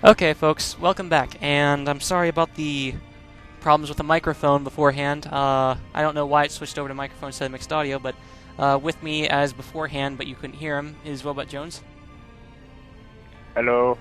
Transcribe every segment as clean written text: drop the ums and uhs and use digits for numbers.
Okay, folks, welcome back, and I'm sorry about the problems with the microphone beforehand. I don't know why it switched over to microphone instead of mixed audio, but with me as beforehand, but you couldn't hear him, is Robot Jones. Hello.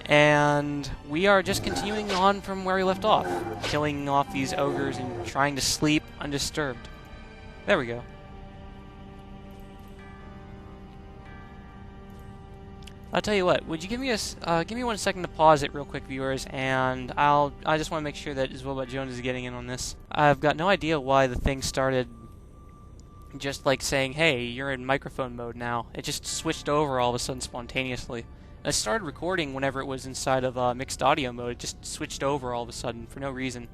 And we are just continuing on from where we left off, killing off these ogres and trying to sleep undisturbed. There we go. I'll tell you what. Would you give me give me 1 second to pause it real quick, viewers, and I just want to make sure that Robot Jones is getting in on this. I've got no idea why the thing started just like saying, "Hey, you're in microphone mode now." It just switched over all of a sudden spontaneously. I started recording whenever it was inside of mixed audio mode. It just switched over all of a sudden for no reason.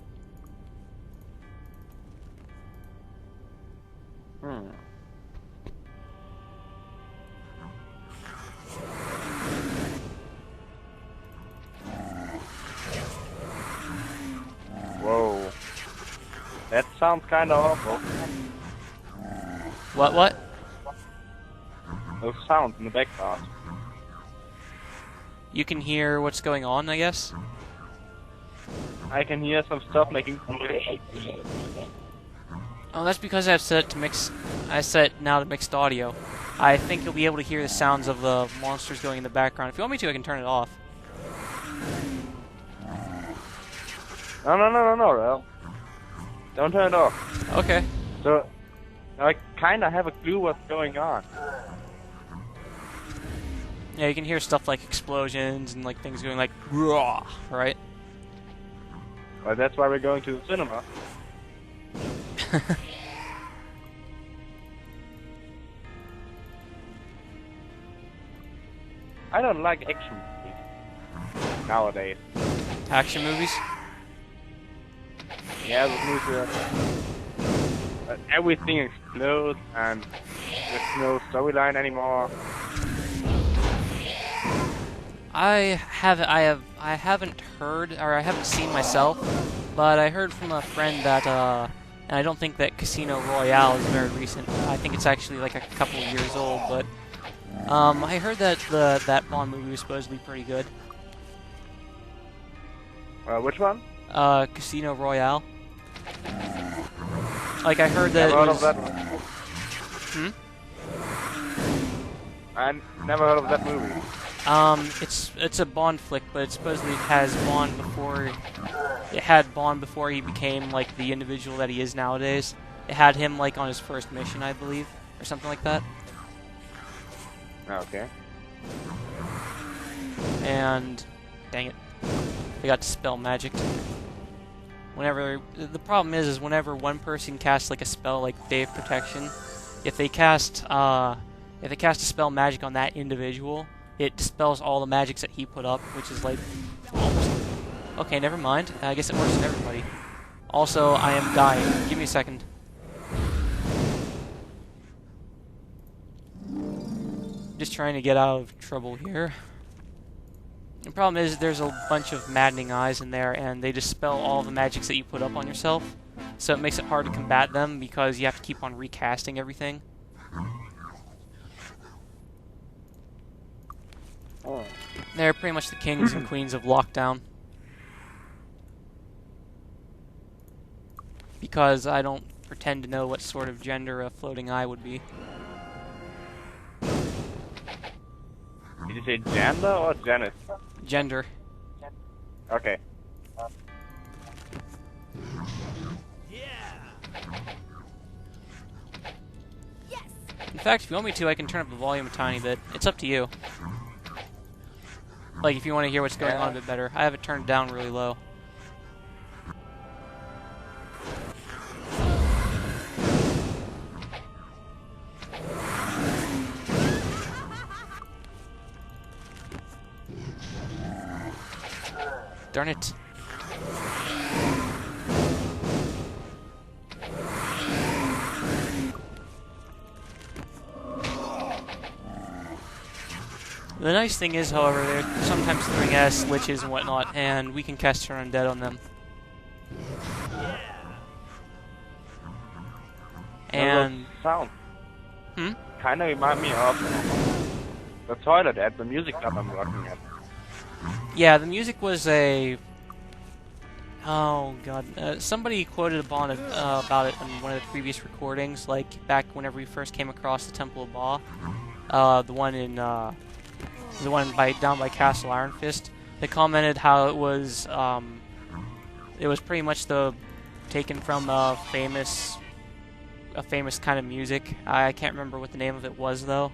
Whoa. That sounds kinda awful. What? Those sounds in the background. You can hear what's going on, I guess? I can hear some stuff making. Oh, that's because I've set it to mix. I set it now to mixed audio. I think you'll be able to hear the sounds of the monsters going in the background. If you want me to, I can turn it off. No, Ralph. Don't turn it off. Okay. So, I kinda have a clue what's going on. Yeah, you can hear stuff like explosions and like things going like raw, right? Well, that's why we're going to the cinema. I don't like action movies nowadays. Action movies? Yeah, those movies everything explodes and there's no storyline anymore. I haven't heard, or I haven't seen myself, but I heard from a friend that, and I don't think that Casino Royale is very recent. I think it's actually like a couple of years old, but I heard that that Bond movie was supposed to be pretty good. Which one? Casino Royale. Like I heard that. Never heard it was... of that one. I never heard of that movie. It's a Bond flick, but it supposedly has Bond before. It had Bond before he became like the individual that he is nowadays. It had him like on his first mission, I believe, or something like that. Okay. And dang it, I got to spell magic. Whenever the problem is whenever one person casts like a spell like Day of Protection, if they cast a spell magic on that individual, it dispels all the magics that he put up, which is like almost... Okay, never mind. I guess it works with everybody. Also, I am dying. Give me a second. Just trying to get out of trouble here. The problem is there's a bunch of maddening eyes in there, and they dispel all the magics that you put up on yourself. So it makes it hard to combat them because you have to keep on recasting everything. Oh. They're pretty much the kings and queens of lockdown. Because I don't pretend to know what sort of gender a floating eye would be. Did you say gender or Janice? Gender. Okay. In fact, if you want me to, I can turn up the volume a tiny bit. It's up to you. Like, if you want to hear what's going on a bit better. I have it turned down really low. Darn it. The nice thing is, however, they're sometimes throwing at us liches and whatnot, and we can cast Turn Undead on them. And... sound. Hmm? Kinda remind me of the toilet at the music club I'm working at. Yeah, the music was a... Oh, God. Somebody quoted upon it, about it in one of the previous recordings, like, back whenever we first came across the Temple of Ba. The one in, the one down by Castle Iron Fist. They commented how it was pretty much taken from a famous kind of music. I can't remember what the name of it was, though.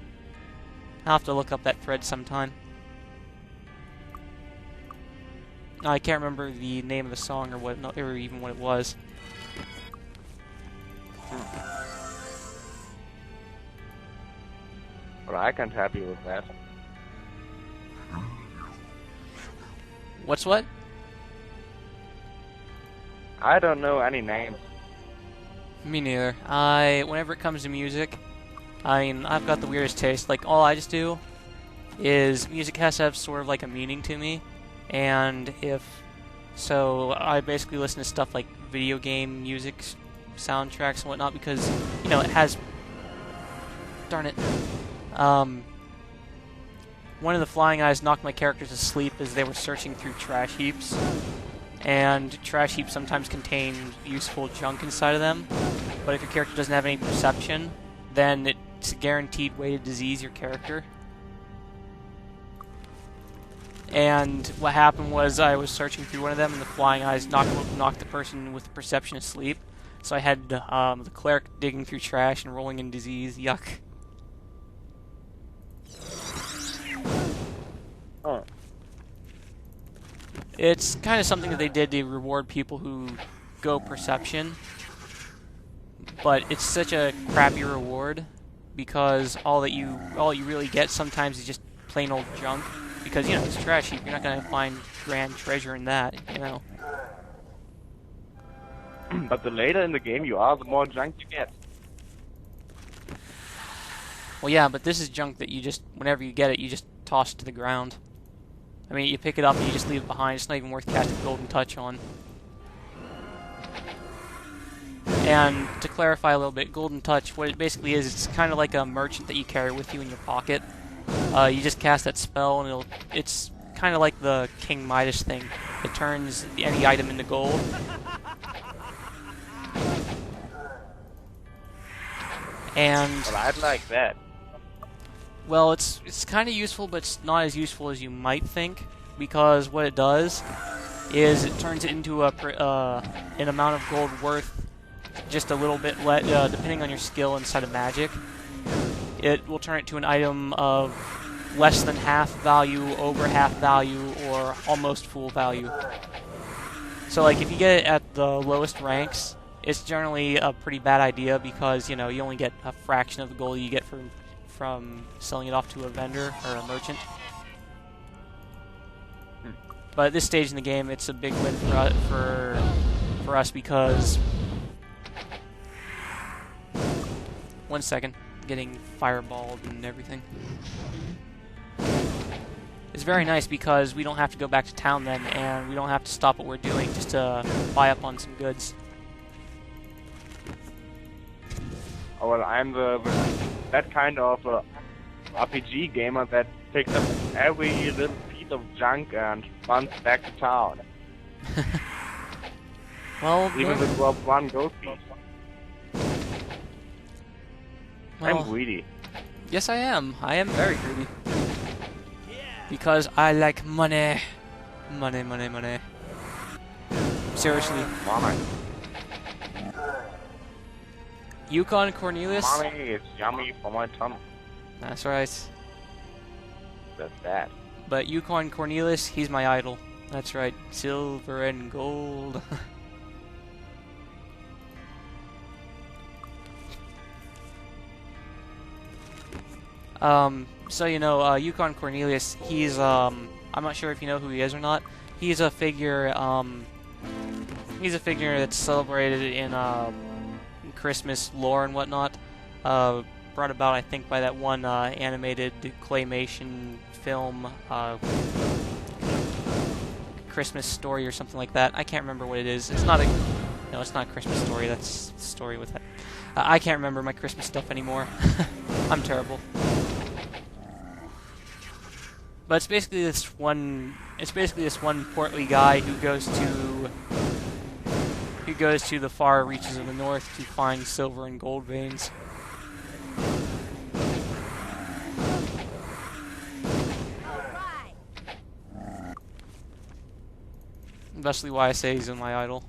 I'll have to look up that thread sometime. I can't remember the name of the song or even what it was. But I can't help you with that. What's what? I don't know any names. Me neither. Whenever it comes to music, I mean, I've got the weirdest taste. Like, all I just do is music has to have sort of like a meaning to me. And so I basically listen to stuff like video game music, soundtracks and whatnot because, you know, it has, darn it, one of the flying eyes knocked my characters to sleep as they were searching through trash heaps. And trash heaps sometimes contain useful junk inside of them. But if your character doesn't have any perception, then it's a guaranteed way to disease your character. And what happened was I was searching through one of them, and the flying eyes knocked the person with perception asleep. So I had the cleric digging through trash and rolling in disease. Yuck. Oh. It's kind of something that they did to reward people who go perception. But it's such a crappy reward because all you really get sometimes is just plain old junk. Because, you know, it's trash heap. You're not going to find grand treasure in that, you know. But the later in the game you are, the more junk you get. Well, yeah, but this is junk that you just, whenever you get it, you just toss it to the ground. I mean, you pick it up and you just leave it behind. It's not even worth casting Golden Touch on. And to clarify a little bit, Golden Touch, what it basically is, it's kind of like a merchant that you carry with you in your pocket. You just cast that spell, and it's kind of like the King Midas thing. It turns any item into gold. And But I'd like that. well, it's kind of useful, but it's not as useful as you might think, because what it does is it turns it into an amount of gold worth just a little bit, depending on your skill inside of magic. It will turn it to an item of less than half value, over half value, or almost full value. So, like, if you get it at the lowest ranks, it's generally a pretty bad idea because, you know, you only get a fraction of the gold you get from selling it off to a vendor or a merchant. But at this stage in the game, it's a big win for us because... One second. Getting fireballed and everything. It's very nice because we don't have to go back to town then, and we don't have to stop what we're doing just to buy up on some goods. Oh, well, I'm that kind of RPG gamer that picks up every little piece of junk and runs back to town. Well, Even with one gold piece. well, I'm greedy. yes, I am. I am very greedy. Because I like money. Money, money, money. Seriously. Money. Yukon Cornelius? Money is yummy for my tummy. That's right. That's that. But Yukon Cornelius, he's my idol. That's right. Silver and gold. So, you know, Yukon Cornelius, he's, I'm not sure if you know who he is or not. He's a figure, that's celebrated in, Christmas lore and whatnot. Brought about, I think, by that one, animated claymation film, Christmas Story or something like that. I can't remember what it is. It's not it's not a Christmas Story. That's a story with that. I can't remember my Christmas stuff anymore. I'm terrible. But it's basically this one. It's basically this one portly guy who goes to the far reaches of the north to find silver and gold veins. Especially why I say he's my idol.